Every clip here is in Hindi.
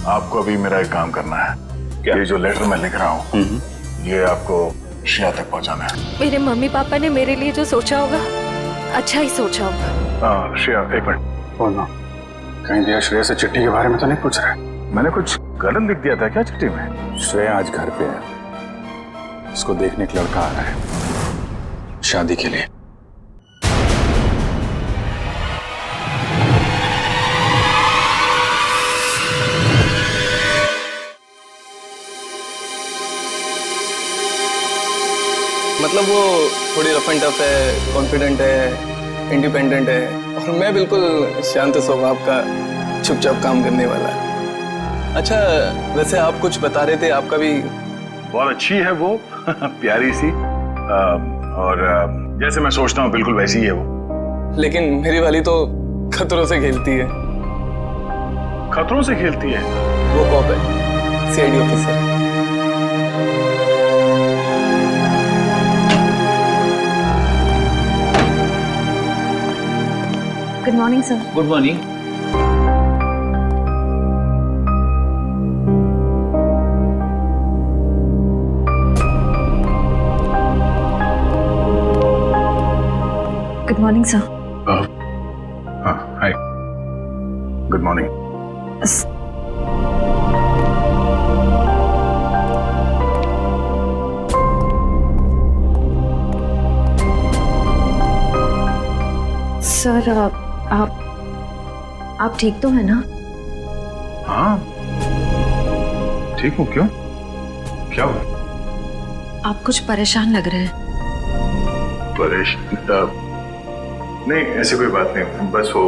आपको अभी मेरा एक काम करना है। क्या? ये जो लेटर मैं लिख रहा हूँ ये आपको श्रेया तक पहुँचाना है। मेरे मम्मी पापा ने मेरे लिए जो सोचा होगा अच्छा ही सोचा होगा। श्रेया एक मिनट बोलना, कहीं दिया श्रेया से चिट्ठी के बारे में तो नहीं पूछ रहा है? मैंने कुछ गलत लिख दिया था क्या चिट्ठी में? श्रेया आज घर पे है, उसको देखने एक लड़का आ रहा है शादी के लिए। मतलब वो थोड़ी रफ एंड टफ है, कॉन्फिडेंट है, इंडिपेंडेंट है और मैं बिल्कुल शांत स्वभाव का चुपचाप काम करने वाला। अच्छा वैसे आप कुछ बता रहे थे, आपका भी बहुत अच्छी है वो प्यारी सी और जैसे मैं सोचता हूँ बिल्कुल वैसी ही है वो। लेकिन मेरी वाली तो खतरों से खेलती है। खतरों से खेलती है? वो कॉप है, CID officer. Good morning sir. Good morning. Good morning sir. हाँ हाय, गुड मॉर्निंग। सर आप ठीक तो है ना? हाँ ठीक हूँ। क्यों, क्या हुआ? आप कुछ परेशान लग रहे हैं। परेशान? नहीं ऐसी कोई बात नहीं, बस वो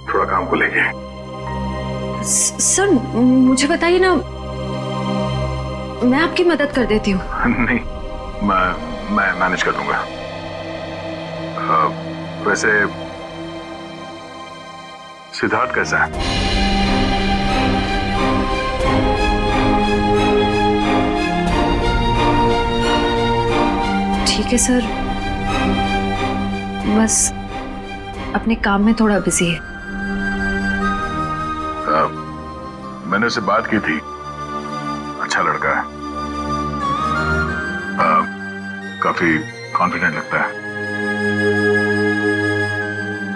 थोड़ा काम को लेके। सर मुझे बताइए ना, मैं आपकी मदद कर देती हूँ। नहीं मैं मैनेज कर दूंगा। वैसे सिद्धार्थ कैसा है? ठीक है सर, बस अपने काम में थोड़ा बिजी है। मैंने उससे बात की थी, अच्छा लड़का है, काफी कॉन्फिडेंट लगता है।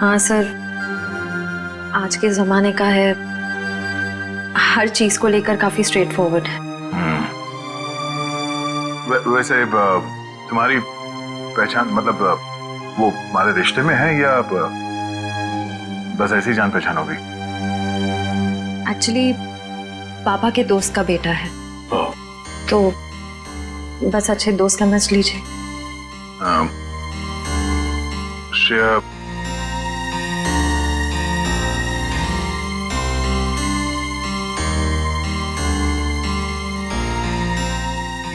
हाँ सर, आज के जमाने का है, हर चीज को लेकर काफी स्ट्रेट फॉरवर्ड है। वैसे तुम्हारी पहचान मतलब वो हमारे रिश्ते में है या बस ऐसी जान पहचान होगी? एक्चुअली पापा के दोस्त का बेटा है, तो बस अच्छे दोस्त समझ लीजिए। श्रेया,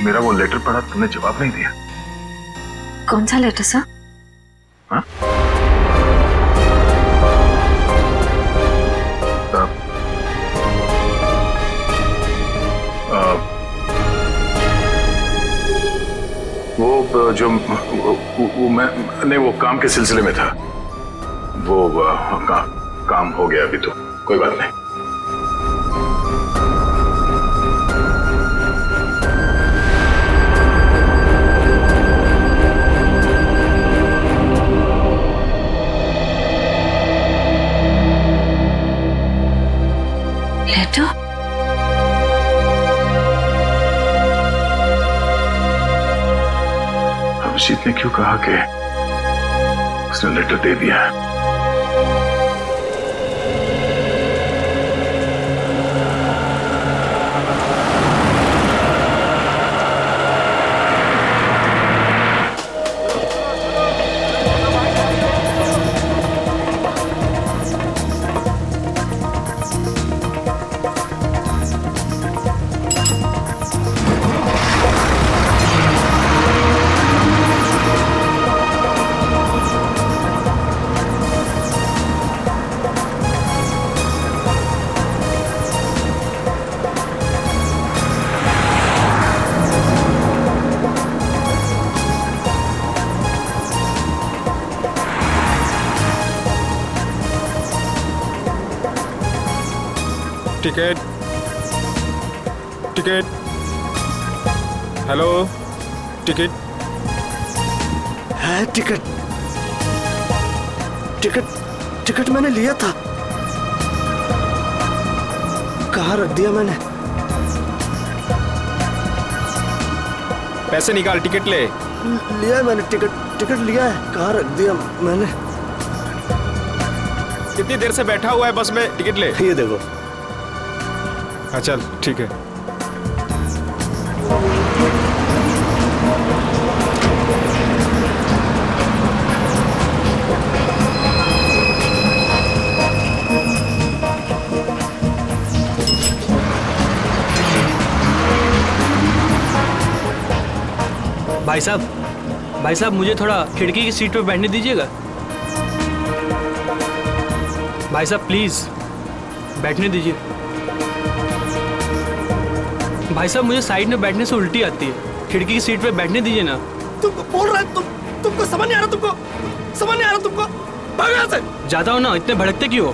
मेरा वो लेटर पढ़ा, तुमने जवाब नहीं दिया। कौन सा लेटर सर? हाँ? वो जो वो मैं नहीं, वो काम के सिलसिले में था। वो काम हो गया अभी, तो कोई बात नहीं। लेटर? अभिजीत ने क्यों कहा कि उसने लेटर दे दिया है? Ticket ticket. हेलो, टिकट है? टिकट टिकट टिकट मैंने लिया था, कहाँ रख दिया मैंने? पैसे निकाल, टिकट ले। लिया है मैंने, टिकट लिया है, कहाँ रख दिया मैंने? कितनी देर से बैठा हुआ है बस में, टिकट ले। ये देखो। हाँ चल ठीक है। भाई साहब मुझे थोड़ा खिड़की की सीट पे बैठने दीजिएगा। भाई साहब प्लीज बैठने दीजिए। भाई साहब मुझे साइड में बैठने से उल्टी आती है, खिड़की की सीट पे बैठने दीजिए ना। तुम बोल रहे हो, तुमको समझ नहीं आ रहा? तुमको समझ नहीं आ रहा? तुमको भाग यहाँ से। जाता हो ना, इतने भड़कते क्यों हो?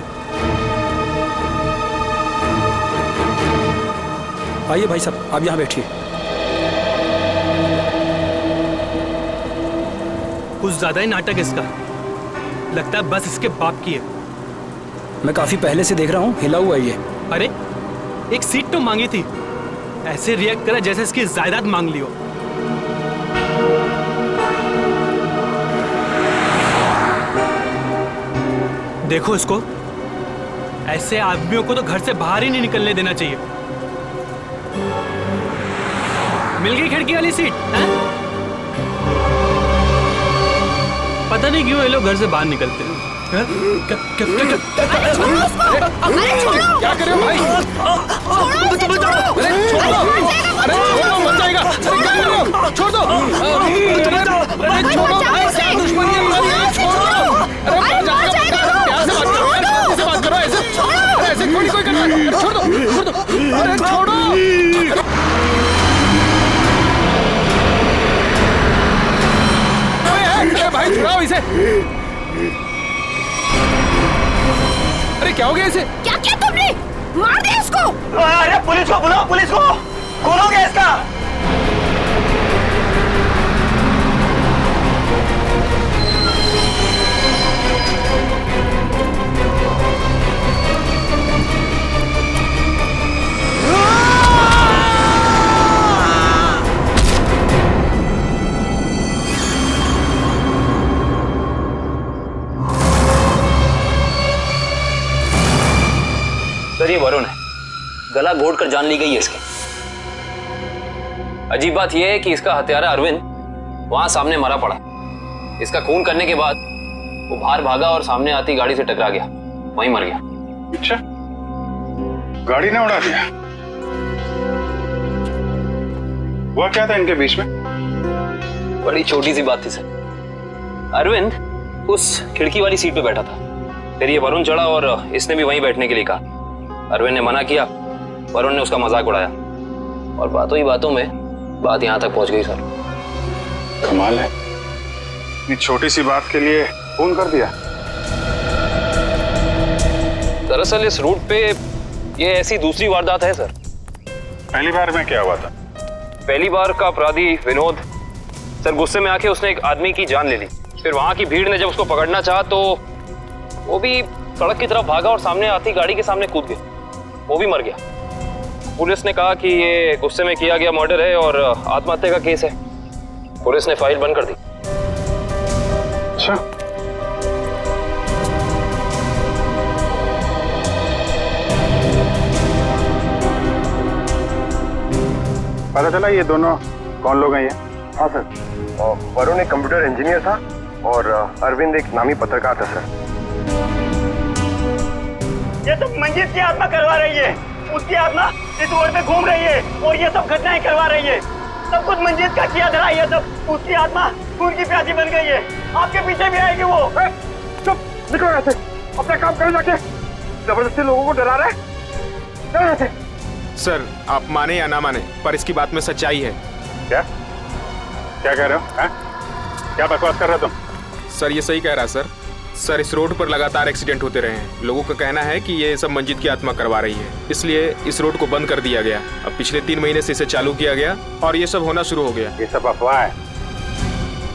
आइए भाई साहब, आप यहाँ बैठिए। कुछ ज्यादा ही नाटक इसका, लगता है बस इसके बाप की है। मैं काफी पहले से देख रहा हूँ, हिला हुआ ये। अरे एक सीट तो मांगी थी, ऐसे रिएक्ट करा जैसे इसकी जायदाद मांग ली हो। देखो इसको, ऐसे आदमियों को तो घर से बाहर ही नहीं निकलने देना चाहिए। मिल गई खिड़की वाली सीट है? पता नहीं क्यों ये लोग घर से बाहर निकलते हैं। क्या कर रहे हो भाई? अरे छोड़ो, मर जाएगा। अरे क्या कर रहे हो? छोड़ दो। अरे छोड़ो भाई, क्या दुश्मनी है? छोड़ो। अरे मर जाएगा। प्यार से बात करो, प्यार से बात करो। ऐसे थोड़ी कोई कर रहा है। छोड़ दो। अरे छोड़ो। अरे भाई छुड़ाओ इसे। अरे क्या हो गया इसे? क्या किया तुमने? मार दिया इसको। अरे पुलिस को बुलाओ, पुलिस को खोलोगे इसका। सर ये वरुण है, गला घोट कर जान ली गई है इसकी। अजीब बात यह है कि इसका हत्यारा अरविंद वहां सामने मरा पड़ा। इसका खून करने के बाद वो बाहर भागा और सामने आती गाड़ी से टकरा गया, वहीं मर गया। अच्छा, गाड़ी ने उड़ा दिया? हुआ क्या था इनके बीच में? बड़ी छोटी सी बात थी सर। अरविंद उस खिड़की वाली सीट पे बैठा था, फिर ये वरुण चढ़ा और इसने भी वहीं बैठने के लिए कहा। अरविंद ने मना किया, वरुण ने उसका मजाक उड़ाया और बातों ही बातों में बात यहां तक पहुंच गई सर। कमाल है, इतनी छोटी सी बात के लिए खून कर दिया। दरअसल इस रूट पे ये ऐसी दूसरी वारदात है सर। पहली बार में क्या हुआ था? पहली बार का अपराधी विनोद सर गुस्से में आके उसने एक आदमी की जान ले ली। फिर वहां की भीड़ ने जब उसको पकड़ना चाहा तो वो भी सड़क की तरफ भागा और सामने आती गाड़ी के सामने कूद गया, वो भी मर गया। पुलिस ने कहा कि ये गुस्से में किया गया मर्डर है और आत्महत्या का केस है। पुलिस ने फाइल बंद कर दी। अच्छा, पता चला ये दोनों कौन लोग हैं ये? हाँ सर, वरुण एक कंप्यूटर इंजीनियर था और अरविंद एक नामी पत्रकार था सर। ये तो मंजीत की आत्मा करवा रही है, उसकी आत्मा इस रोड पे घूम रही है और ये सब घटनाएं करवा रही है। सब कुछ मंजीत का किया धरा, ये सब उसकी आत्मा खून की प्यासी बन गई है। आपके पीछे भी आएगी वो। चुप, निकलो यहाँ से, अपना काम करो जाके। जबरदस्ती लोगों को डरा रहे, चलो यहाँ से। सर आप माने या ना माने, पर इसकी बात में सच्चाई है। क्या क्या कह रहे हो? क्या बकवास कर रहे हो तुम? सर ये सही कह रहा है सर। सर, इस रोड पर लगातार एक्सीडेंट होते रहे हैं। लोगों का कहना है कि ये सब मंजीत की आत्मा करवा रही है, इसलिए इस रोड को बंद कर दिया गया। अब पिछले 3 महीने से इसे चालू किया गया और ये सब होना शुरू हो गया। ये सब अफवाह है,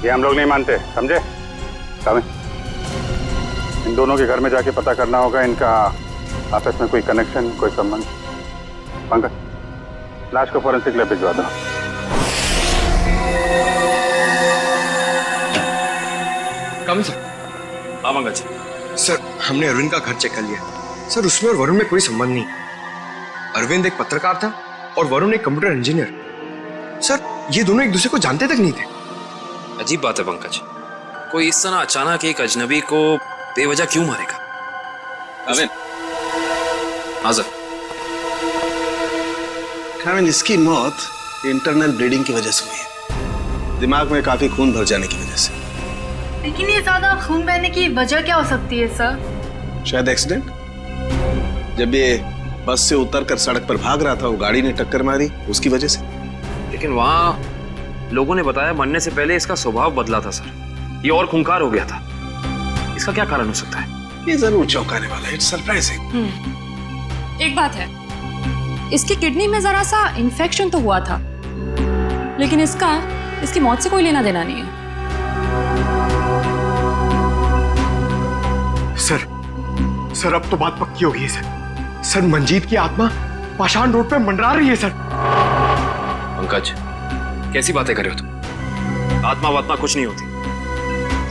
ये हम लोग नहीं मानते, समझे? इन दोनों के घर में जाके पता करना होगा इनका आपस में कोई कनेक्शन, कोई संबंध। पंकज, लाश को फॉरेंसिक लैब भिजवा दो। कम सर। हाँ पंकज। सर, हमने अरविंद का घर चेक कर लिया सर। उसमें और वरुण में कोई संबंध नहीं। अरविंद एक पत्रकार था और वरुण एक कंप्यूटर इंजीनियर। सर, ये दोनों एक दूसरे को जानते तक नहीं थे। अजीब बात है पंकज, कोई इस तरह अचानक एक अजनबी को बेवजह क्यों मारेगा? अरविंद। हाँ सर। अरविंद, इसकी मौत इंटरनल ब्लीडिंग की वजह से हुई है, दिमाग में काफी खून भर जाने की वजह से। लेकिन ये ज्यादा खून बहने की वजह क्या हो सकती है सर? शायद एक्सीडेंट। जब ये बस से उतरकर सड़क पर भाग रहा था, वो गाड़ी ने टक्कर मारी, उसकी वजह से। लेकिन वहाँ लोगों ने बताया मरने से पहले इसका स्वभाव बदला था सर, ये और खूंखार हो गया था। इसका क्या कारण हो सकता है? ये जरूर चौंकाने वाला है, इट्स सरप्राइजिंग। एक बात है, इसकी किडनी में जरा सा इन्फेक्शन तो हुआ था, लेकिन इसकी मौत से कोई लेना देना नहीं है। सर, अब तो बात पक्की हो गई है सर। सर, मंजीत की आत्मा पाषाण रोड पे मंडरा रही है सर। पंकज, कैसी बातें कर रहे हो तुम? आत्मा वात्मा कुछ नहीं होती।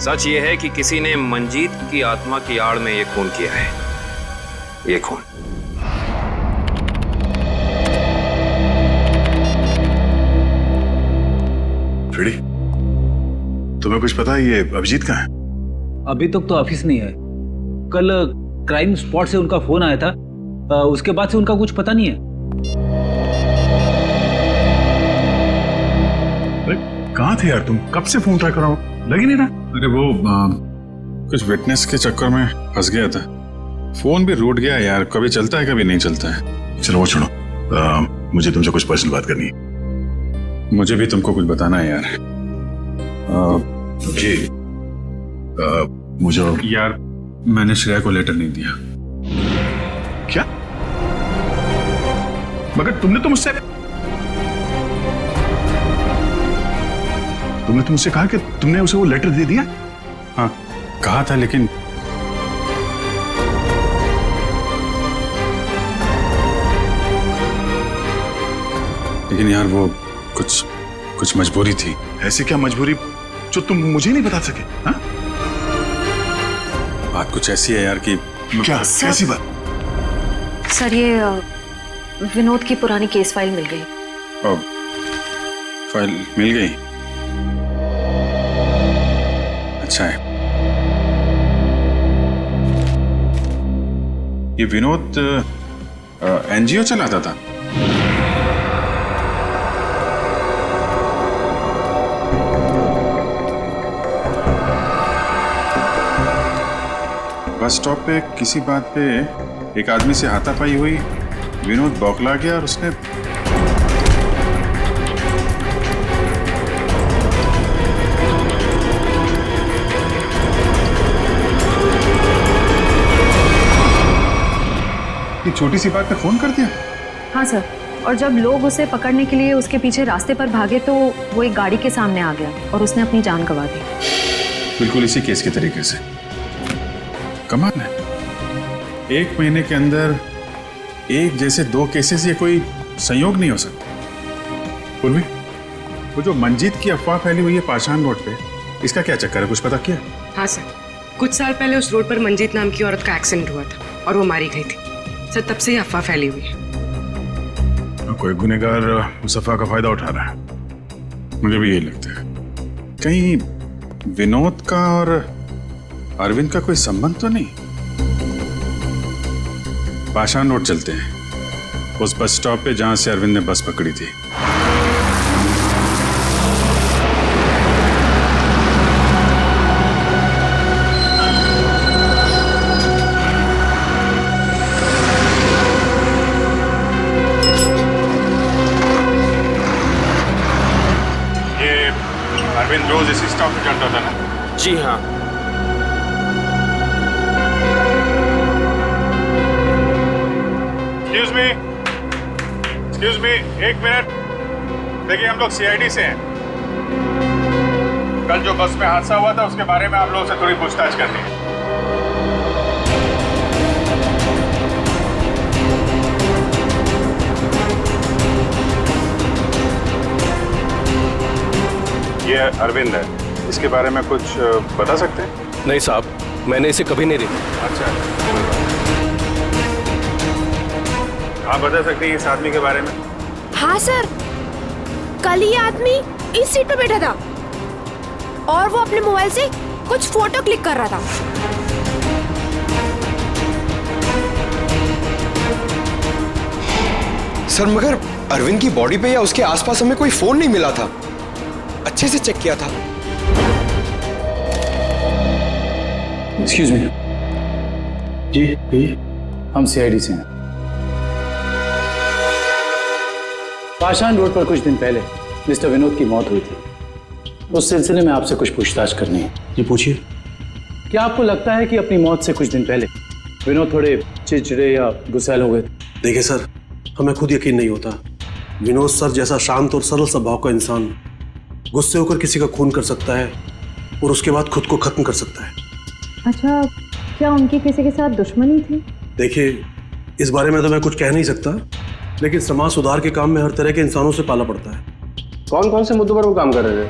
सच ये है कि किसी ने मंजीत की आत्मा की आड़ में ये खून किया है। ये खून फ्रेडी, तुम्हें कुछ पता है ये अभिजीत कहाँ है? अभी तक तो ऑफिस नहीं है। कल क्राइम स्पॉट से उनका फोन आया था, उसके बाद से उनका कुछ पता नहीं है। अरे कहाँ थे यार तुम? कब से फोन ट्राई कर रहा हूँ, लग ही नहीं रहा। अरे वो कुछ विटनेस के चक्कर में फंस गया था, फोन भी रूट गया यार। कभी चलता है कभी नहीं चलता है। चलो वो छोड़ो, मुझे तुमसे कुछ पर्सनल बात करनी है। मुझे भी तुमको कुछ बताना है यार। जी मुझे यार, मैंने श्रेया को लेटर नहीं दिया। क्या? मगर तुमने तो मुझसे कहा कि तुमने उसे वो लेटर दे दिया। हाँ कहा था, लेकिन यार वो कुछ मजबूरी थी। ऐसी क्या मजबूरी जो तुम मुझे नहीं बता सके? हाँ? बात कुछ ऐसी है यार कि क्या? कैसी बात? सर, ये विनोद की पुरानी केस फाइल मिल गई। फाइल मिल गई? अच्छा है। ये विनोद एनजीओ चलाता था। बस स्टॉप पे किसी बात पे एक आदमी से हाथापाई हुई, विनोद बौखला गया और उसने एक छोटी सी बात पे फोन कर दिया। हाँ सर, और जब लोग उसे पकड़ने के लिए उसके पीछे रास्ते पर भागे तो वो एक गाड़ी के सामने आ गया और उसने अपनी जान गंवा दी। बिल्कुल इसी केस के तरीके से। कमाल है, 1 महीने के अंदर एक जैसे 2 केसेस, ये कोई संयोग नहीं हो सकता। पूर्वी, वो जो मंजीत की अफवाह फैली हुई है पाषाण रोड पे, इसका क्या चक्कर है? कुछ पता किया? हाँ सर, कुछ साल पहले उस रोड पर मंजीत नाम की औरत का एक्सीडेंट हुआ था और वो मारी गई थी सर। तब से ही अफवाह फैली हुई है। कोई गुनहगार उस अफवाह का फायदा उठा रहा है, मुझे भी यही लगता है। कहीं विनोद का और अरविंद का कोई संबंध तो नहीं? पाषाण रोड चलते हैं, उस बस स्टॉप पे जहां से अरविंद ने बस पकड़ी थी। ये अरविंद रोज इसी स्टॉप पे चलता था ना? जी हाँ। मी, एक मिनट। देखिए हम लोग सीआईडी से हैं। कल जो बस में हादसा हुआ था उसके बारे में आप लोगों से थोड़ी पूछताछ करनी है। ये अरविंद है, इसके बारे में कुछ बता सकते हैं? नहीं साहब, मैंने इसे कभी नहीं देखा। अच्छा, आप बता सकते हैं इस आदमी के बारे में? हाँ सर, कल ये आदमी इस सीट पे बैठा था और वो अपने मोबाइल से कुछ फोटो क्लिक कर रहा था। सर मगर अरविंद की बॉडी पे या उसके आसपास हमें कोई फोन नहीं मिला था। अच्छे से चेक किया था। Excuse me. जी, हम सीआईडी से हैं। पाषाण रोड पर कुछ दिन पहले मिस्टर विनोद की मौत हुई थी। उस सिलसिले में आपसे कुछ पूछताछ करनी है। जी पूछिए। क्या आपको लगता है कि अपनी मौत से कुछ दिन पहले विनोद थोड़े चिड़चिड़े या गुस्सैल हो गए थे? देखिए सर, हमें खुद यकीन नहीं होता। विनोद सर जैसा शांत और सरल स्वभाव का इंसान गुस्से होकर किसी का खून कर सकता है और उसके बाद खुद को खत्म कर सकता है। अच्छा, क्या उनकी किसी के साथ दुश्मनी थी? देखिए, इस बारे में तो मैं कुछ कह नहीं सकता, लेकिन समाज सुधार के काम में हर तरह के इंसानों से पाला पड़ता है। कौन कौन से मुद्दों पर वो काम कर रहे थे?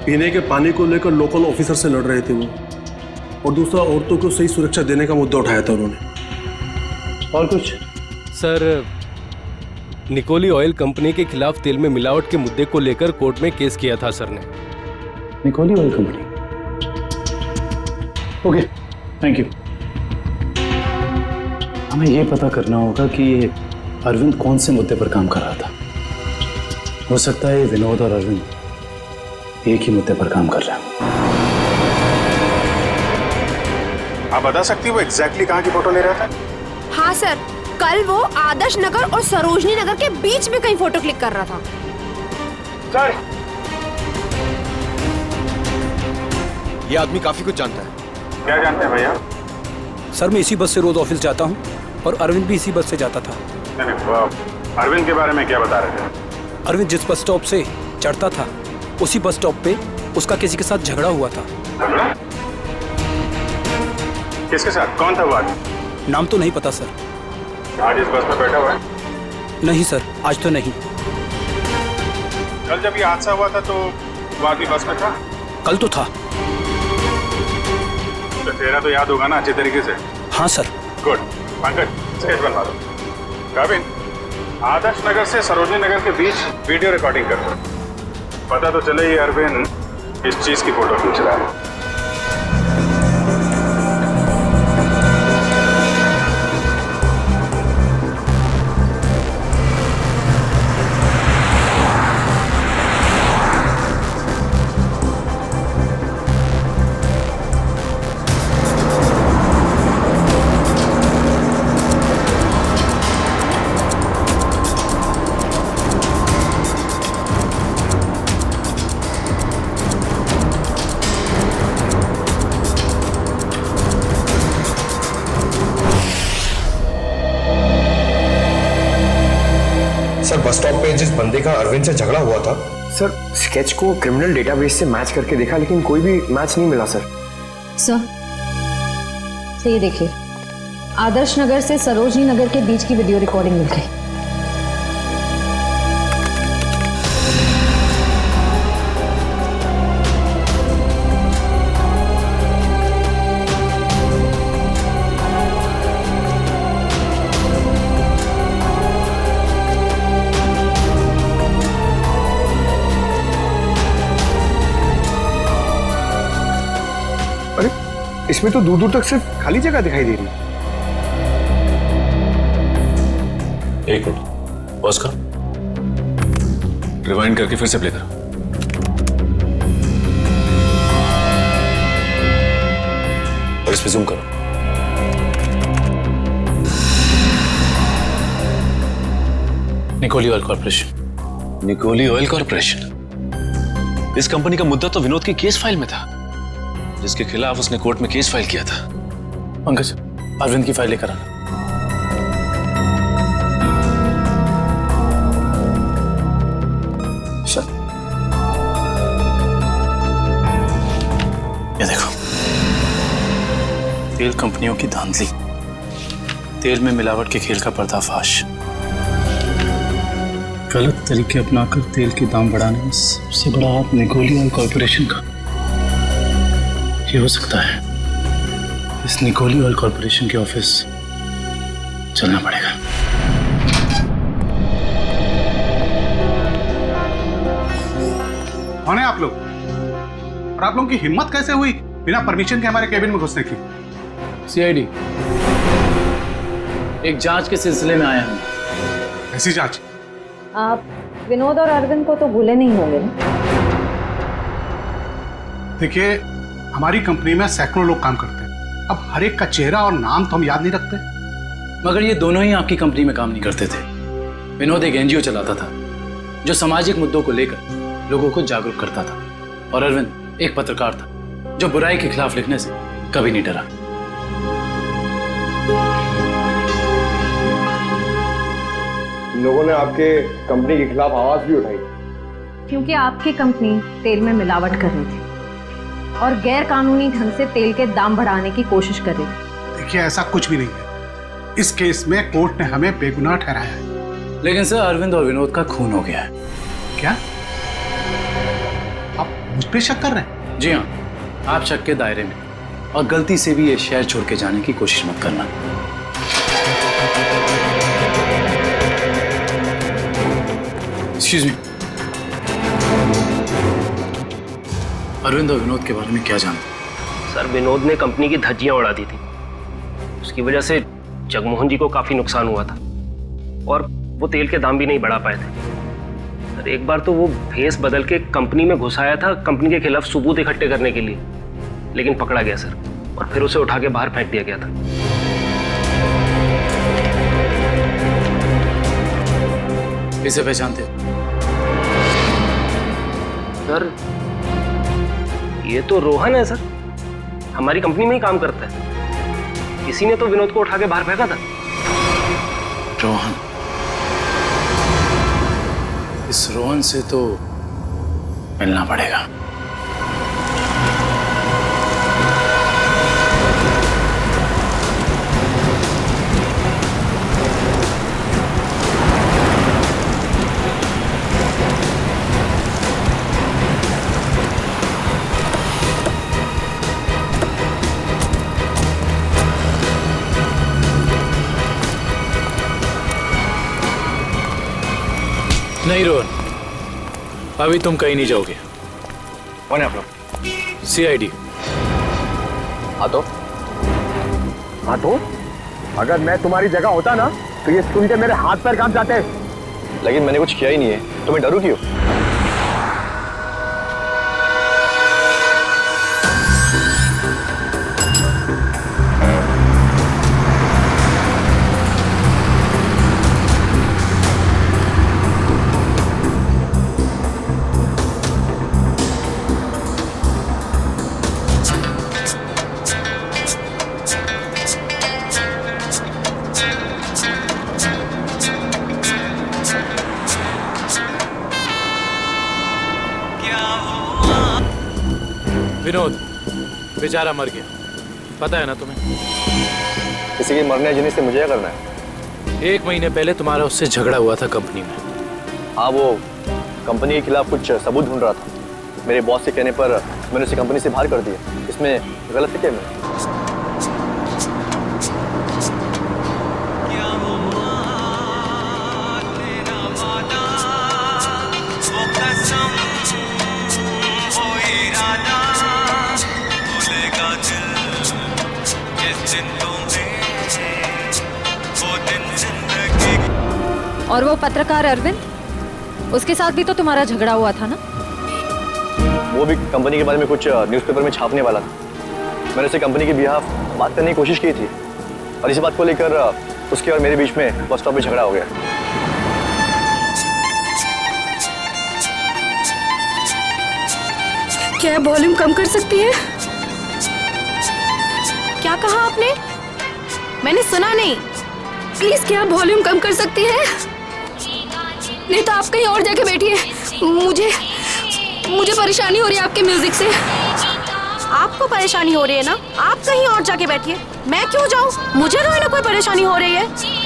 पीने के पानी को लेकर लोकल ऑफिसर से लड़ रहे थे वो, और दूसरा औरतों को सही सुरक्षा देने का मुद्दा उठाया था उन्होंने। और कुछ? सर, निकोली ऑयल कंपनी के खिलाफ तेल में मिलावट के मुद्दे को लेकर कोर्ट में केस किया था सर ने। Nicoli oil company? Okay, thank you. हमें यह पता करना होगा कि अरविंद कौन से मुद्दे पर काम कर रहा था। हो सकता है विनोद और अरविंद एक ही मुद्दे पर काम कर रहे हैं। आप बता सकती हो एग्जैक्टली कहाँ की फोटो ले रहा था? हाँ सर, कल वो आदर्श नगर और सरोजनी नगर के बीच में कहीं फोटो क्लिक कर रहा था। सर, ये आदमी काफी कुछ जानता है। क्या जानते हैं भैया? सर, मैं इसी बस से रोज ऑफिस जाता हूँ और अरविंद भी इसी बस से जाता था। अरविंद के बारे में क्या बता रहे थे? अरविंद जिस बस स्टॉप से चढ़ता था उसी बस स्टॉप पे उसका किसी के साथ झगड़ा हुआ था। झगड़ा? किसके साथ? कौन था वो आदमी? नाम तो नहीं पता सर। आज इस बस में बैठा हुआ है? नहीं सर, आज तो नहीं। कल जब ये हादसा हुआ था तो वो आदमी बस में था? कल तो था। तो तेरा तो याद होगा ना अच्छे तरीके से? हाँ सर। गुड। पंकज, स्केच बनवा दो। काबिन, आदर्श नगर से सरोजनी नगर के बीच वीडियो रिकॉर्डिंग कर दो। पता तो चले ये अरविंद इस चीज की फोटो खींच रहा है। सर, बस स्टॉप पे जिस बंदे का अरविंद से झगड़ा हुआ था, सर स्केच को क्रिमिनल डेटाबेस से मैच करके देखा लेकिन कोई भी मैच नहीं मिला सर। सर, ये देखिए, आदर्श नगर से सरोजनी नगर के बीच की वीडियो रिकॉर्डिंग मिल गई। इसमें तो दूर दूर तक सिर्फ खाली जगह दिखाई दे रही है। एक मिनट, पॉज करो, रिवाइंड करके फिर से प्ले करो। और इस पे जूम करो। Nicoli oil corporation. Nicoli oil corporation? इस कंपनी का मुद्दा तो विनोद की केस फाइल में था, जिसके खिलाफ उसने कोर्ट में केस फाइल किया था। पंकज, अरविंद की फाइल लेकर आना। तेल कंपनियों की धांधली, तेल में मिलावट के खेल का पर्दाफाश, गलत तरीके अपनाकर तेल के दाम बढ़ाने में सबसे बड़ा हाथ निकोली ऑयल कॉर्पोरेशन का। ये हो सकता है इस निकोली ऑयल कॉर्पोरेशन के ऑफिस चलना पड़ेगा। कौन है आप लोग? और आप लोगों की हिम्मत कैसे हुई बिना परमिशन के हमारे केबिन में घुसने की? सीआईडी एक जांच के सिलसिले में आया हूं। ऐसी जांच? आप विनोद और अरविंद को तो भूले नहीं होंगे ना? देखिए, हमारी कंपनी में सैकड़ों लोग काम करते हैं। अब हर एक का चेहरा और नाम तो हम याद नहीं रखते। मगर ये दोनों ही आपकी कंपनी में काम नहीं करते थे। विनोद एक एनजीओ चलाता था जो सामाजिक मुद्दों को लेकर लोगों को जागरूक करता था, और अरविंद एक पत्रकार था जो बुराई के खिलाफ लिखने से कभी नहीं डरा। लोगों ने आपके कंपनी के खिलाफ आवाज भी उठाई क्योंकि आपकी कंपनी तेल में मिलावट कर रही थी और गैर कानूनी ढंग से तेल के दाम बढ़ाने की कोशिश कर रही थी। देखिए, ऐसा कुछ भी नहीं है। इस केस में कोर्ट ने हमें बेगुनाह ठहराया है। लेकिन सर, अरविंद और विनोद का खून हो गया है। क्या आप मुझ पे शक कर रहे हैं? जी हाँ, आप शक के दायरे में, और गलती से भी ये शहर छोड़ के जाने की कोशिश मत करना। एक्सक्यूज मी, अरविंद और विनोद के बारे में क्या जानते? सर, विनोद ने कंपनी की धज्जियां उड़ा दी थी। उसकी वजह से जगमोहन जी को काफी नुकसान हुआ था और वो तेल के दाम भी नहीं बढ़ा पाए थे। सर, एक बार तो वो भेस बदल के कंपनी में घुस आया था कंपनी के खिलाफ सबूत इकट्ठे करने के लिए, लेकिन पकड़ा गया सर, और फिर उसे उठा के बाहर फेंक दिया गया था। इसे पहचानते हो? सर, ये तो रोहन है सर, हमारी कंपनी में ही काम करता है। किसी ने तो विनोद को उठा के बाहर फेंका था। रोहन? इस रोहन से तो मिलना पड़ेगा। नहीं रोहन, अभी तुम कहीं नहीं जाओगे। कौन है आप लोग? सीआईडी। हाँ तो अगर मैं तुम्हारी जगह होता ना तो ये सुन के मेरे हाथ पैर कांप जाते। लेकिन मैंने कुछ किया ही नहीं है, तो मैं डरूं क्यों? विनोद बेचारा मर गया, पता है ना तुम्हें? किसी के मरने जीने से मुझे क्या करना है? 1 महीने पहले तुम्हारा उससे झगड़ा हुआ था कंपनी में। हाँ, वो कंपनी के खिलाफ कुछ सबूत ढूंढ रहा था। मेरे बॉस के कहने पर मैंने उसे कंपनी से बाहर कर दिया। इसमें गलत है क्या मैं? और वो पत्रकार अरविंद, उसके साथ भी तो तुम्हारा झगड़ा हुआ था ना? वो भी कंपनी के बारे में कुछ न्यूज़पेपर में छापने वाला था। मैंने उसे कंपनी के बिहाफ बात करने की कोशिश की थी, और इसी बात को लेकर उसके और मेरे बीच में बस स्टॉप पे झगड़ा हो गया। क्या वॉल्यूम कम कर सकती है? क्या कहा आपने? मैंने सुना नहीं। प्लीज क्या वॉल्यूम कम कर सकती है? नहीं तो आप कहीं और जाके बैठिए। मुझे परेशानी हो रही है आपके म्यूजिक से। आपको परेशानी हो रही है ना, आप कहीं और जाके बैठिए, मैं क्यों जाऊँ? मुझे तो ना कोई परेशानी हो रही है।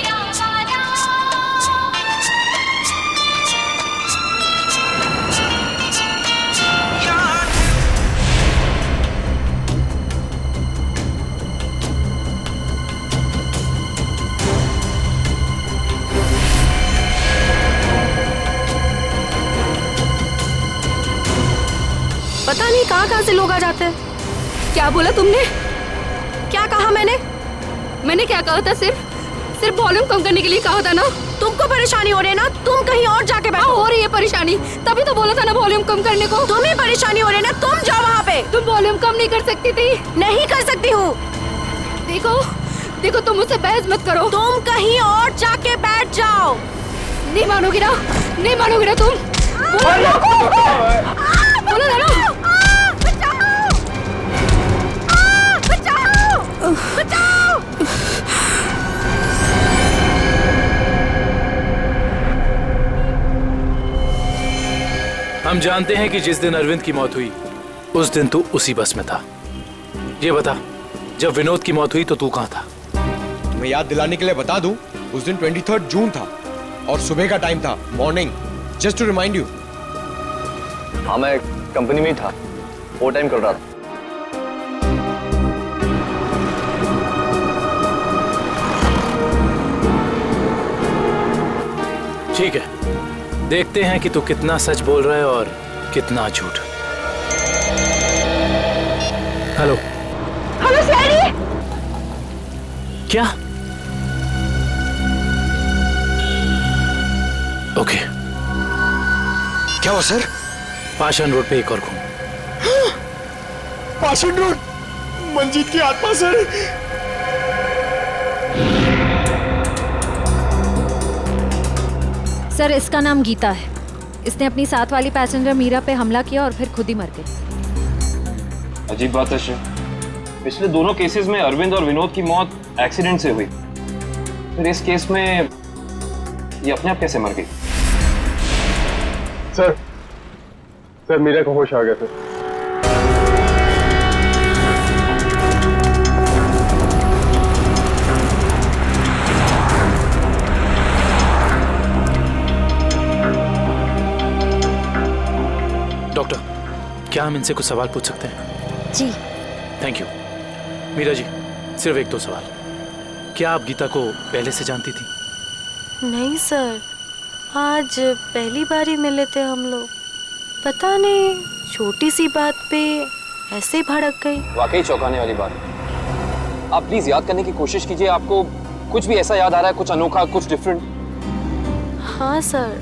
पता नहीं कहाँ से लोग आ जाते हैं। क्या बोला तुमने? क्या कहा मैंने? मैंने क्या कहा था? सिर्फ वॉल्यूम कम करने के लिए कहा था ना। तुमको परेशानी हो रही है ना, तुम कहीं और जाके बैठो। हो रही है परेशानी, तभी तो बोला था ना वॉल्यूम कम करने को। तुम्हें परेशानी हो रही है ना, तुम जाओ वहाँ पे। तुम वॉल्यूम कम नहीं कर सकती थी? नहीं कर सकती हूँ। देखो तुम मुझसे बहस मत करो। तुम कहीं और जाके बैठ जाओ। नहीं मानोगी ना, नहीं मानोगी ना तुम। बोलो ना। हम जानते हैं कि जिस दिन अरविंद की मौत हुई उस दिन तू उसी बस में था। ये बता, जब विनोद की मौत हुई तो तू कहाँ था? तुम्हें याद दिलाने के लिए बता दूं, उस दिन 23 जून था और सुबह का टाइम था, morning, just to remind you. हाँ, मैं कंपनी में ही था, ओवर टाइम कर रहा था। ठीक है, देखते हैं कि तू कितना सच बोल रहा है और कितना झूठ। हेलो सैनी। क्या? ओके। क्या हुआ सर? पाषाण रोड पे एक और खून। पाषाण रोड, मंजीत की आत्मा सर। सर, इसका नाम गीता है। इसने अपनी साथ वाली पैसेंजर मीरा पे हमला किया और फिर खुद ही मर गई। अजीब बात है श्रेय, पिछले दोनों केसेस में अरविंद और विनोद की मौत एक्सीडेंट से हुई, फिर इस केस में ये अपने आप कैसे मर गई? सर मीरा को होश आ गया सर। डॉक्टर, क्या हम इनसे कुछ सवाल पूछ सकते हैं? जी। Thank you. मीरा जी, सिर्फ एक दो सवाल। क्या आप गीता को पहले से जानती थी? नहीं सर, आज पहली बार ही मिले थे हम लोग। पता नहीं, छोटी सी बात पे ऐसे ही भड़क गई। वाकई चौंकाने वाली बात है। आप प्लीज याद करने की कोशिश कीजिए, आपको कुछ भी ऐसा याद आ रहा है, कुछ अनोखा, कुछ डिफरेंट? हाँ सर,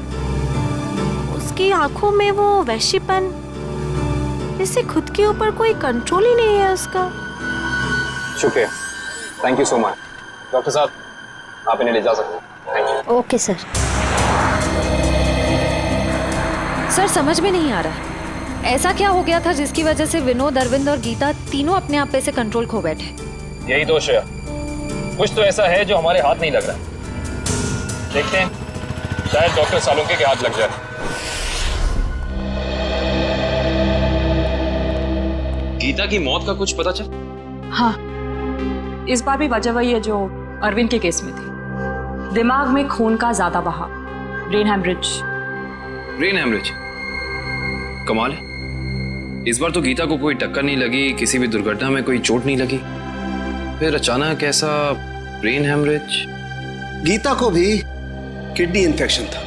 उसकी आंखों में वो वैश्यपन, जैसे खुद के ऊपर कोई कंट्रोल ही नहीं है उसका। शुक्रिया, thank you so much. Doctor साहब, आप इन्हें ले जा सकते हैं। Thank you. Okay sir. Sir, समझ में नहीं आ रहा, ऐसा क्या हो गया था जिसकी वजह से विनोद, अरविंद और गीता तीनों अपने आप पे से कंट्रोल खो बैठे? यही दोष है, कुछ तो ऐसा है जो हमारे हाथ नहीं लग रहा। देखते हैं, शायद डॉक्टर सालुंके के हाथ लग जाए। गीता की मौत का कुछ पता चल? हाँ, इस बार भी वजह वही है जो अरविंद के केस में थी। दिमाग में खून का ज्यादा बहाव, ब्रेन हैमरेज। Brain haemorrhage? कमाल है, इस बार तो गीता को कोई टक्कर नहीं लगी, किसी भी दुर्घटना में कोई चोट नहीं लगी, फिर अचानक ऐसा ब्रेन हैमरेज। गीता को भी किडनी इन्फेक्शन था।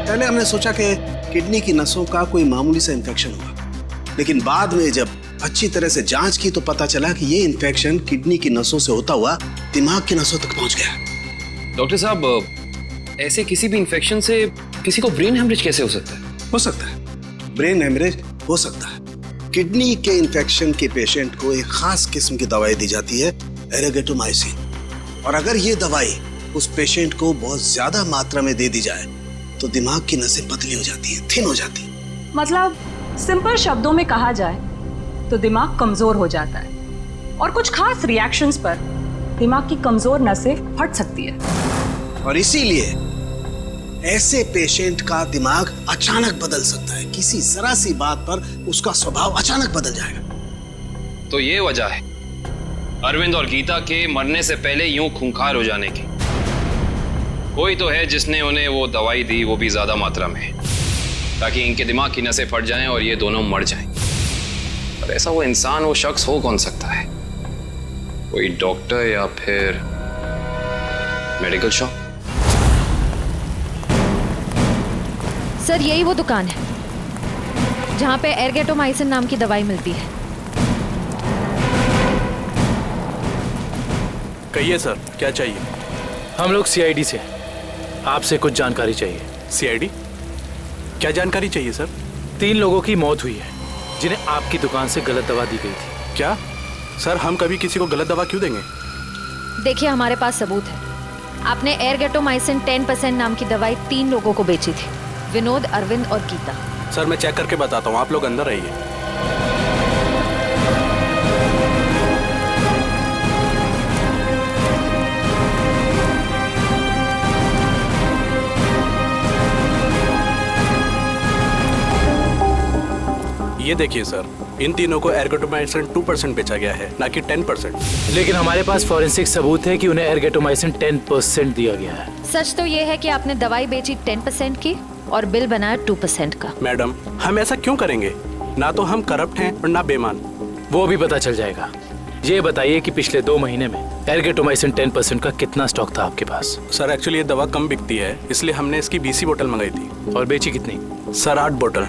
पहले हमने सोचा कि किडनी की नसों का कोई मामूली सा इन्फेक्शन हुआ, लेकिन बाद में जब अच्छी तरह से जांच की तो पता चला कि ये इन्फेक्शन किडनी की नसों से होता हुआ दिमाग की नसों तक पहुंच गया। डॉक्टर साहब, ऐसे किसी भी इन्फेक्शन से किसी को ब्रेन हैमरेज कैसे हो सकता है? हो सकता है, ब्रेन हैमरेज हो सकता है। किडनी के इन्फेक्शन के पेशेंट को एक खास किस्म की दवाई दी जाती है, एरेगेटोमाइसिन, और अगर ये दवाई उस पेशेंट को बहुत ज्यादा मात्रा में दे दी जाए तो दिमाग की नसें पतली हो जाती है, थिन हो जाती है। मतलब सिंपल शब्दों में कहा जाए तो दिमाग कमजोर हो जाता है और कुछ खास रिएक्शंस पर दिमाग की कमजोर नसें फट सकती है। और इसीलिए ऐसे पेशेंट का दिमाग अचानक बदल सकता है, किसी जरा सी बात पर उसका स्वभाव अचानक बदल जाएगा। तो ये वजह है अरविंद और गीता के मरने से पहले यूं खूंखार हो जाने की। कोई तो है जिसने उन्हें वो दवाई दी, वो भी ज्यादा मात्रा में, ताकि इनके दिमाग की नसें फट जाएं और ये दोनों मर जाएं। पर ऐसा वो इंसान, वो शख्स हो कौन सकता है? कोई डॉक्टर या फिर मेडिकल शॉप? सर यही वो दुकान है जहाँ पे एर्गेटोमाइसिन नाम की दवाई मिलती है। कहिए सर, क्या चाहिए? हम लोग सीआईडी से, आपसे कुछ जानकारी चाहिए। सीआईडी? क्या जानकारी चाहिए सर? 3 लोगों की मौत हुई है जिन्हें आपकी दुकान से गलत दवा दी गई थी। क्या सर, हम कभी किसी को गलत दवा क्यों देंगे? देखिए हमारे पास सबूत है। आपने एर्गेटोमाइसिन 10% नाम की दवाई 3 लोगों को बेची थी, विनोद, अरविंद और गीता। सर मैं चेक करके बताता हूँ, आप लोग अंदर रहिए। ये देखिए सर, इन तीनों को एर्गेटोमाइसिन 2% बेचा गया है, ना कि 10%। लेकिन हमारे पास फॉरेंसिक सबूत है कि उन्हें एर्गेटोमाइसिन 10% दिया गया है। सच तो ये है कि आपने दवाई बेची 10% की और बिल बनाया 2% का। मैडम, हम ऐसा क्यों करेंगे? ना तो हम करप्ट हैं और ना बेईमान। वो भी पता चल जाएगा। ये बताइए कि पिछले 2 महीने में एर्गेटोमाइसिन 10% का कितना स्टॉक था आपके पास? सर एक्चुअली ये दवा कम बिकती है, इसलिए हमने इसकी 20 बोतल मंगाई थी। और बेची कितनी? सर 8 बोतल।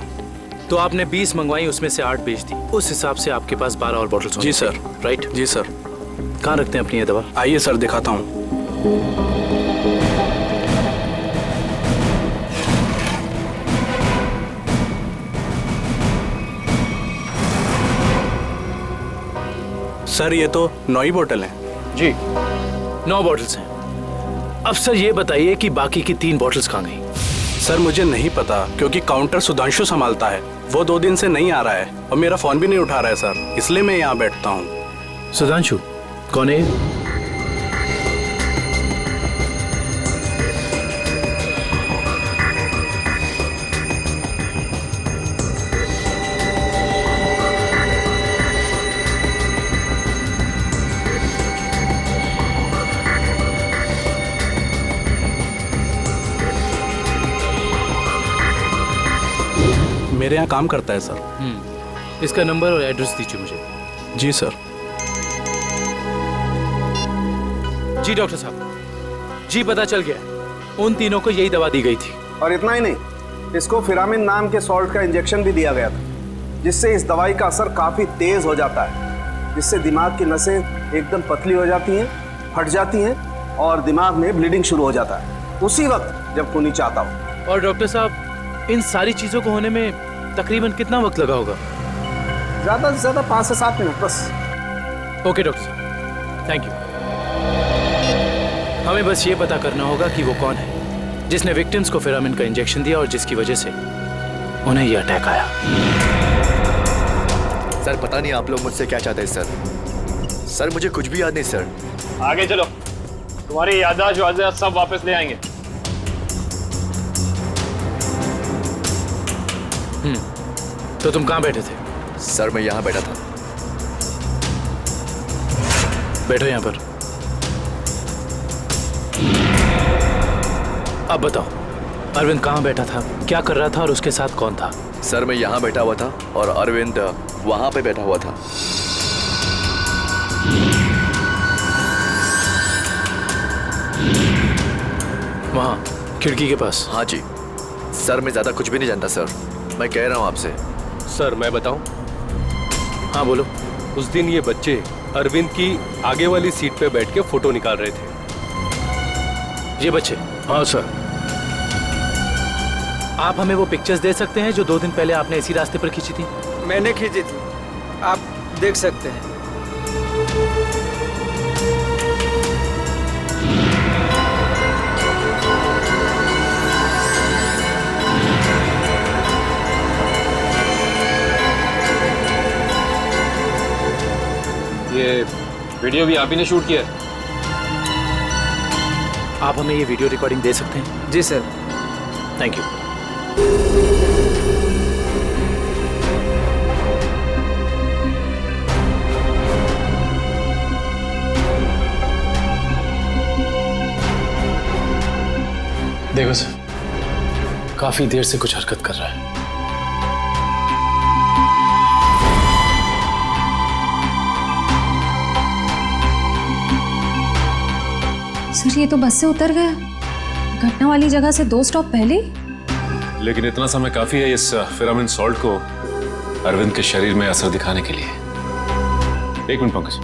तो आपने 20 मंगवाई, उसमें से 8 बेच दी। उस हिसाब से आपके पास 12 और बोतल। जी सर। राइट? जी सर। कहाँ रखते हैं अपनी ये दवा? आइए सर दिखाता हूँ। सर ये तो 9 ही बोतल हैं। जी 9 बोतल्स हैं। अब सर ये बताइए कि बाकी की 3 बोतल्स कहाँ गई? सर मुझे नहीं पता, क्योंकि काउंटर सुधांशु संभालता है। वो 2 दिन से नहीं आ रहा है और मेरा फोन भी नहीं उठा रहा है सर, इसलिए मैं यहाँ बैठता हूँ। सुधांशु कौन है? मेरे यहाँ काम करता है सर। इसका नंबर और एड्रेस दीजिए मुझे। जी सर। जी डॉक्टर साहब, जी पता चल गया, उन तीनों को यही दवा दी गई थी। और इतना ही नहीं, इसको फिरामिन नाम के सॉल्ट का इंजेक्शन भी दिया गया था, जिससे इस दवाई का असर काफी तेज हो जाता है, जिससे दिमाग की नसें एकदम पतली हो जाती हैं, फट जाती हैं और दिमाग में ब्लीडिंग शुरू हो जाता है उसी वक्त जब खूनी चाहता हो। और डॉक्टर साहब, इन सारी चीजों को होने में तकरीबन कितना वक्त लगा होगा? ज्यादा से ज्यादा 5 से 7 मिनट बस। ओके डॉक्टर साहब, थैंक यू। हमें बस ये पता करना होगा कि वो कौन है जिसने विक्टिम्स को फिरामिन का इंजेक्शन दिया और जिसकी वजह से उन्हें ये अटैक आया। सर पता नहीं आप लोग मुझसे क्या चाहते हैं सर। सर मुझे कुछ भी याद नहीं सर। आगे चलो, तुम्हारी याददाश्त सब वापस ले आएंगे। तो तुम कहाँ बैठे थे? सर मैं यहाँ बैठा था। बैठो यहाँ पर। अब बताओ, अरविंद कहाँ बैठा था, क्या कर रहा था और उसके साथ कौन था? सर मैं यहाँ बैठा हुआ था और अरविंद वहां पे बैठा हुआ था। वहाँ खिड़की के पास? हाँ जी सर, मैं ज्यादा कुछ भी नहीं जानता सर, मैं कह रहा हूँ आपसे। सर मैं बताऊं? हाँ बोलो। उस दिन ये बच्चे अरविंद की आगे वाली सीट पे बैठ के फोटो निकाल रहे थे। ये बच्चे? हाँ सर। आप हमें वो पिक्चर्स दे सकते हैं जो 2 दिन पहले आपने इसी रास्ते पर खींची थी? मैंने खींची थी, आप देख सकते हैं। ये वीडियो भी आप ही ने शूट किया? आप हमें ये वीडियो रिकॉर्डिंग दे सकते हैं? जी सर। Thank you. देखो सर, काफी देर से कुछ हरकत कर रहा है। सर ये तो बस से उतर गया, घटना वाली जगह से 2 स्टॉप पहले। लेकिन इतना समय काफी है इस फिरामिन सॉल्ट को अरविंद के शरीर में असर दिखाने के लिए। 1 मिनट पंकज,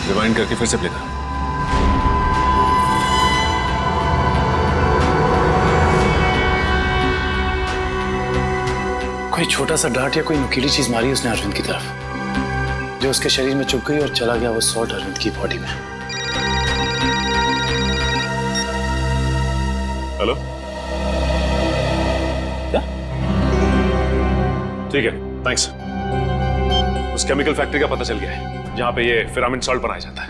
रिवाइंड करके फिर से प्ले करो। कोई छोटा सा डांट या कोई नुकीली चीज मारी उसने अरविंद की तरफ, जो उसके शरीर में चुभ गई और चला गया वो सॉल्ट अरविंद की बॉडी में। हेलो, क्या? ठीक है, थैंक्स। उस केमिकल फैक्ट्री का पता चल गया है जहां पे ये फिरामिन सॉल्ट बनाया जाता है।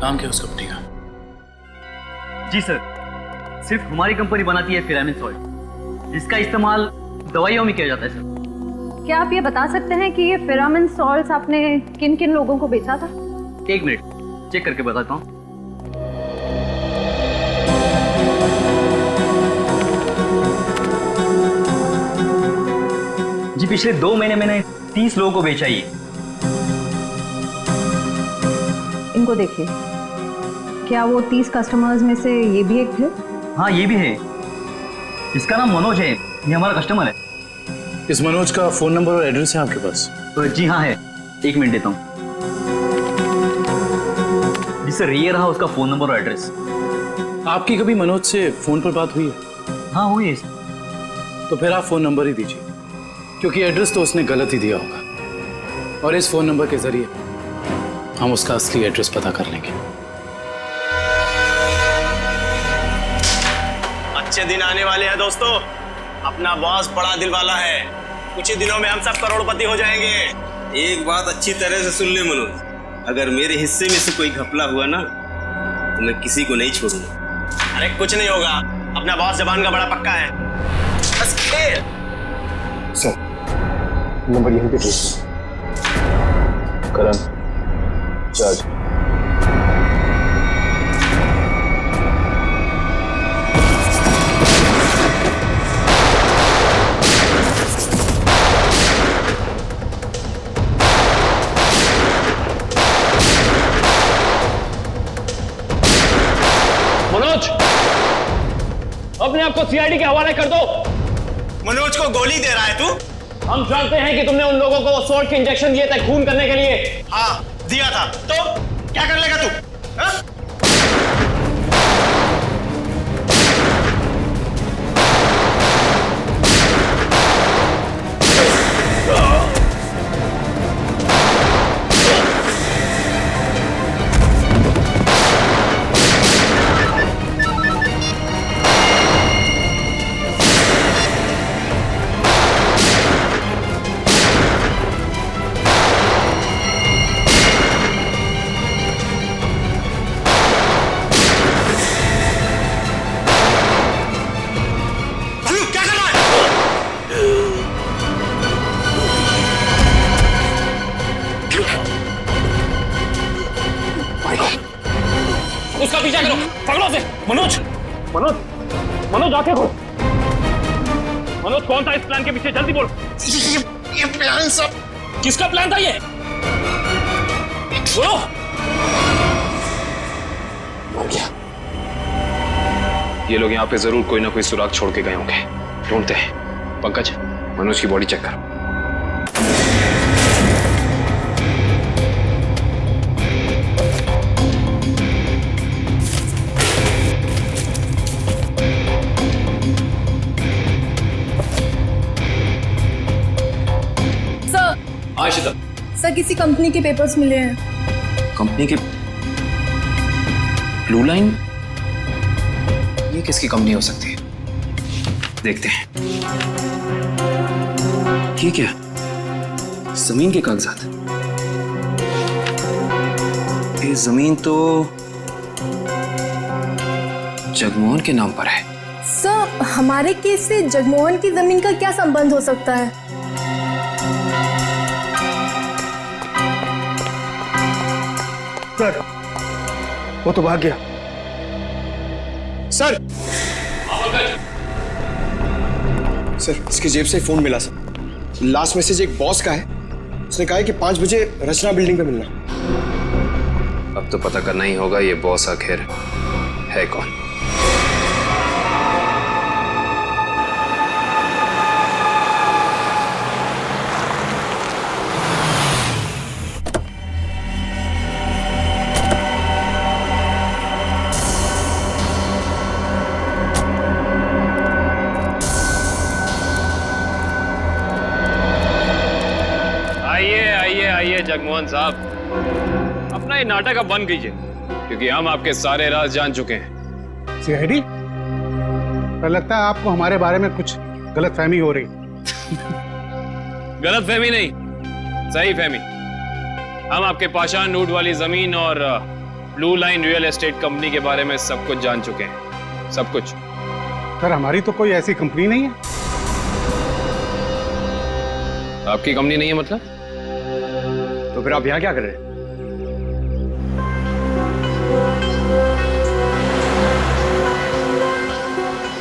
नाम क्या उस कंपनी का? जी सर, सिर्फ हमारी कंपनी बनाती है फिरामिन सॉल्ट, जिसका इस्तेमाल दवाइयों में किया जाता है सर। क्या आप ये बता सकते हैं कि ये फिरामिन सॉल्ट्स आपने किन किन लोगों को बेचा था? 1 मिनट, चेक करके बताता हूँ। जी पिछले 2 महीने मैंने 30 लोगों को बेचा ये। इनको देखिए, क्या वो 30 कस्टमर्स में से ये भी एक थे? हाँ ये भी है, इसका नाम मनोज है, ये हमारा कस्टमर है। इस मनोज का फोन नंबर और एड्रेस है आपके पास? जी हाँ है, 1 मिनट देता हूँ। जी सर, ये रहा उसका फोन नंबर और एड्रेस। आपकी कभी मनोज से फोन पर बात हुई है? हाँ हुई है। तो फिर आप फोन नंबर ही दीजिए, क्योंकि एड्रेस तो उसने गलत ही दिया होगा, और इस फोन नंबर के जरिए हम उसका असली एड्रेस पता कर लेंगे। अच्छे दिन आने वाले हैं दोस्तों। अपना बॉस बड़ा दिल वाला है, कुछ ही दिनों में हम सब करोड़पति हो जाएंगे। एक बात अच्छी तरह से सुन ले मनोज, अगर मेरे हिस्से में से कोई घपला हुआ ना तो मैं किसी को नहीं छोड़ूंगा। अरे कुछ नहीं होगा, अपना बॉस जबान का बड़ा पक्का है। बस खेल। सर, नंबर यहीं पे भेज। करण, जज। मनोज, अपने आप को सीआईडी के हवाले कर दो। मनोज को गोली दे रहा है तू? हम जानते हैं कि तुमने उन लोगों को सॉल्ट के इंजेक्शन दिए थे खून करने के लिए। हाँ दिया था, तो क्या कर लेगा तू? हा? उसका पीछा करो, पकड़ो उसे। मनोज, मनोज, मनोज आंखें खोल। मनोज कौन था इस प्लान के पीछे, जल्दी बोल। ये प्लान सब किसका प्लान था ये? बोलो। मर गया। ये लोग यहाँ पे जरूर कोई ना कोई सुराग छोड़ के गए होंगे, ढूंढते हैं। पंकज, मनोज की बॉडी चेक करो। आशिता, सर किसी कंपनी के पेपर्स मिले हैं। कंपनी के? Blue line? ये किसकी कंपनी हो सकती है? देखते हैं। ये क्या? जमीन के कागजात। ये जमीन तो जगमोहन के नाम पर है। सर हमारे केस से जगमोहन की जमीन का क्या संबंध हो सकता है? सर वो तो भाग गया। सर सर इसकी जेब से फोन मिला सर। लास्ट मैसेज एक बॉस का है, उसने कहा है कि 5 बजे रचना बिल्डिंग पे मिलना। अब तो पता करना ही होगा ये बॉस आखिर है कौन। जगमोहन साहब, अपना ये नाटक अब बंद कीजिए, क्योंकि हम आपके सारे राज जान चुके हैं। सीआईडी, पर लगता है आपको हमारे बारे में कुछ गलतफहमी हो रही। गलतफहमी नहीं, सही फहमी। हम आपके पाषाण रूट वाली जमीन और blue line real estate company के बारे में सब कुछ जान चुके हैं, सब कुछ। सर हमारी तो कोई ऐसी कंपनी नहीं है। आपकी कंपनी नहीं है मतलब? तो फिर आप यहां क्या कर रहे हैं?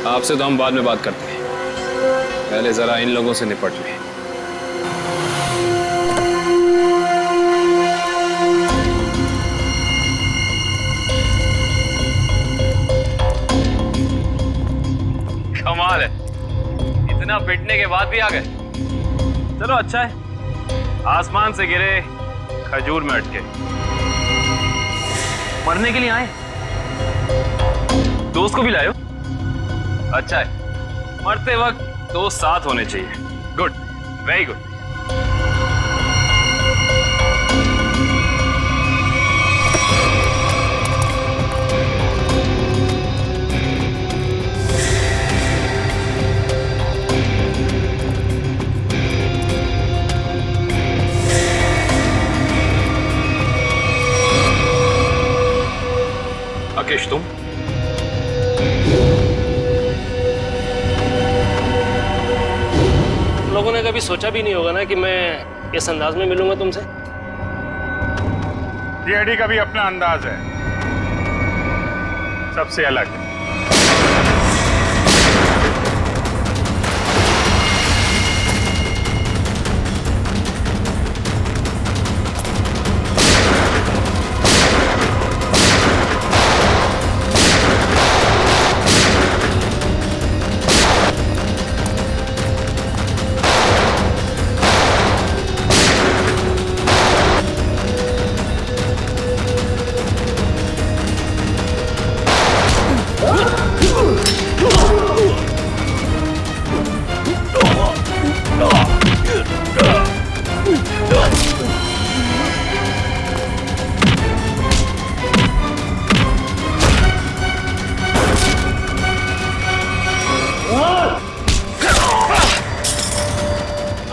आपसे तो हम बाद में बात करते हैं, पहले जरा इन लोगों से निपट लें। कमाल है, इतना पिटने के बाद भी आ गए। चलो अच्छा है, आसमान से गिरे खजूर में अटके। मरने के लिए आए, दोस्त को भी लाए हो? अच्छा है, मरते वक्त दोस्त साथ होने चाहिए। Good, very good. अकेश, तुम? लोगों ने कभी सोचा भी नहीं होगा ना कि मैं इस अंदाज में मिलूंगा तुमसे। सीआईडी का भी अपना अंदाज है, सबसे अलग।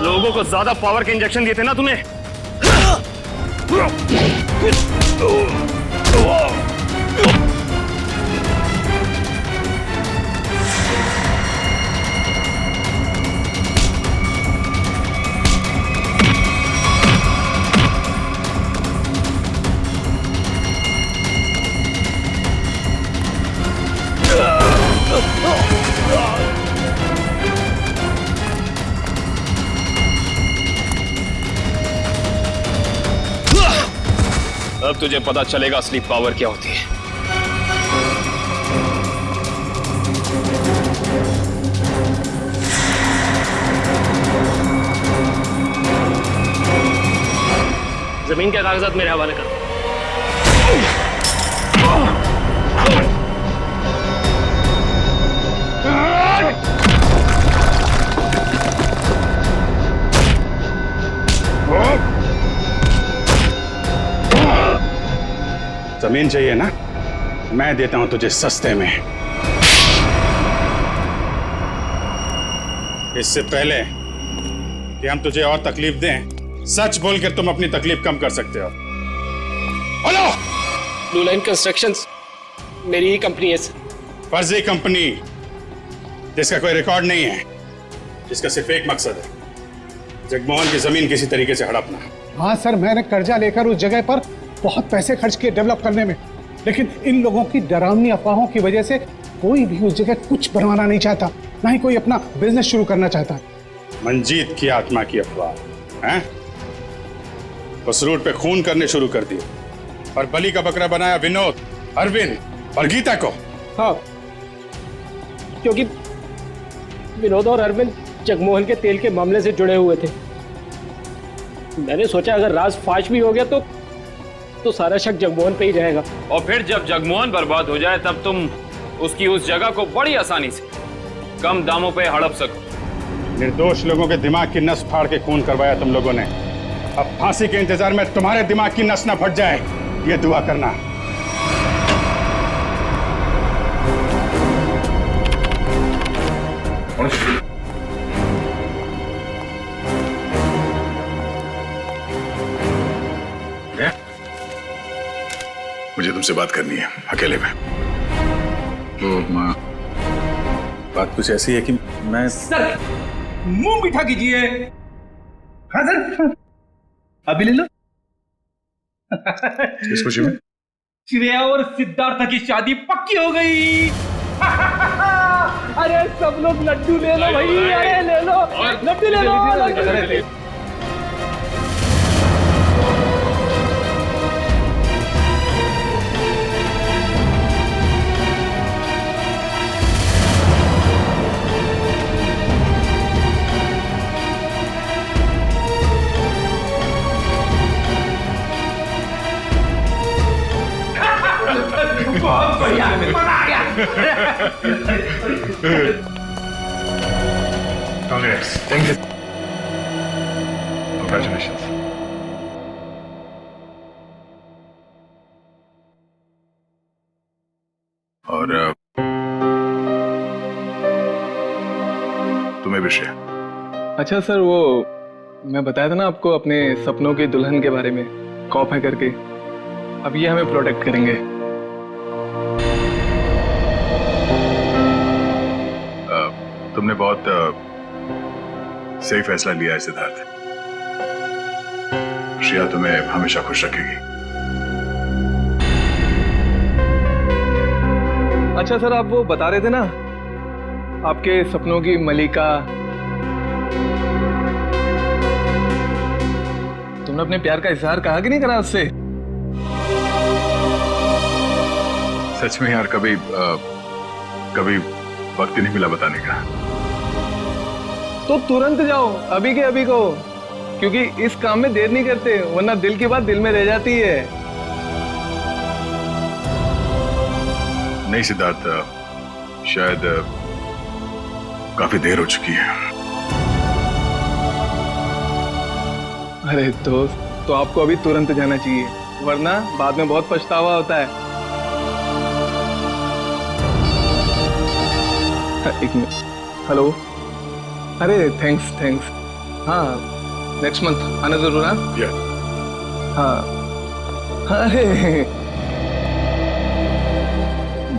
लोगों को ज्यादा पावर के इंजेक्शन दिए थे ना तूने। अब तुझे पता चलेगा असली पावर क्या होती है। जमीन के कागजात मेरे हवाले कर। जमीन चाहिए ना, मैं देता हूं तुझे सस्ते में। इससे पहले कि हम तुझे और तकलीफ दें, सच बोलकर तुम अपनी तकलीफ कम कर सकते हो। बोलो। ब्लू लाइन कंस्ट्रक्शंस मेरी ही कंपनी है सर। फर्जी कंपनी जिसका कोई रिकॉर्ड नहीं है, जिसका सिर्फ एक मकसद है, जगमोहन की जमीन किसी तरीके से हड़पना। हाँ सर, मैंने कर्जा लेकर उस जगह पर बहुत पैसे खर्च किए डेवलप करने में, लेकिन इन लोगों की डरावनी अफवाहों की वजह से कोई भी उस जगह कुछ बनवाना नहीं चाहता, ना ही कोई अपना बिजनेस शुरू करना चाहता। मंजीत की आत्मा की अफवाह हैं? उस रूट पे खून करने शुरू कर दिए और बलि का बकरा बनाया विनोद, अरविंद और गीता को। हाँ, क्योंकि विनोद और अरविंद जगमोहन के तेल के मामले से जुड़े हुए थे। मैंने सोचा अगर राज फाश भी हो गया तो सारा शक जगमोहन पे ही रहेगा। और फिर जब जगमोहन बर्बाद हो जाए तब तुम उसकी उस जगह को बड़ी आसानी से कम दामों पे हड़प सको। निर्दोष लोगों के दिमाग की नस फाड़ के खून करवाया तुम लोगों ने। अब फांसी के इंतजार में तुम्हारे दिमाग की नस न फट जाए, ये दुआ करना। मुझे तुमसे बात करनी है अकेले में। तो माँ, बात कुछ ऐसी है कि मैं सर मुंह मीठा कीजिए। हाँ सर, अभी ले लो। किस खुशी में? श्रेया और सिद्धार्थ की शादी पक्की हो गई। अरे सब लोग लड्डू ले लो भाई, अरे ले लो लड्डू ले लो। बहुत बढ़िया, मजा आ गया। Congrats. Thank you. Congratulations. और तुम्हें भी श्रेया। अच्छा सर, वो मैं बताया था ना आपको अपने सपनों की दुल्हन के बारे में, कॉप है करके। अब ये हमें प्रोटेक्ट करेंगे। तुमने बहुत सही फैसला लिया है सिद्धार्थ। श्रेया तुम्हें हमेशा खुश रखेगी। अच्छा सर, आप वो बता रहे थे ना आपके सपनों की मलिका, तुमने अपने प्यार का इजहार कहा कि नहीं करा उससे? सच में यार, कभी वक्त ही नहीं मिला बताने का। तो तुरंत जाओ, अभी के अभी को, क्योंकि इस काम में देर नहीं करते, वरना दिल की बात दिल में रह जाती है। नहीं सिद्धार्थ, शायद काफी देर हो चुकी है। अरे दोस्त, तो आपको अभी तुरंत जाना चाहिए, वरना बाद में बहुत पछतावा होता है। एक मिनट, हेलो। अरे थैंक्स। हाँ, नेक्स्ट मंथ आना जरूर। हाँ। अरे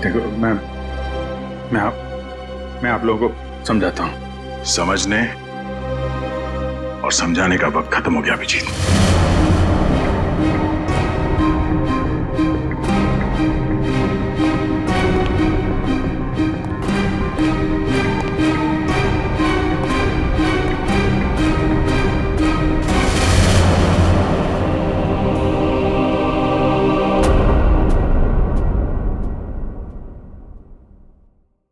देखो, मैं आप लोगों को समझाता हूँ। समझने और समझाने का वक्त खत्म हो गया अभिजीत।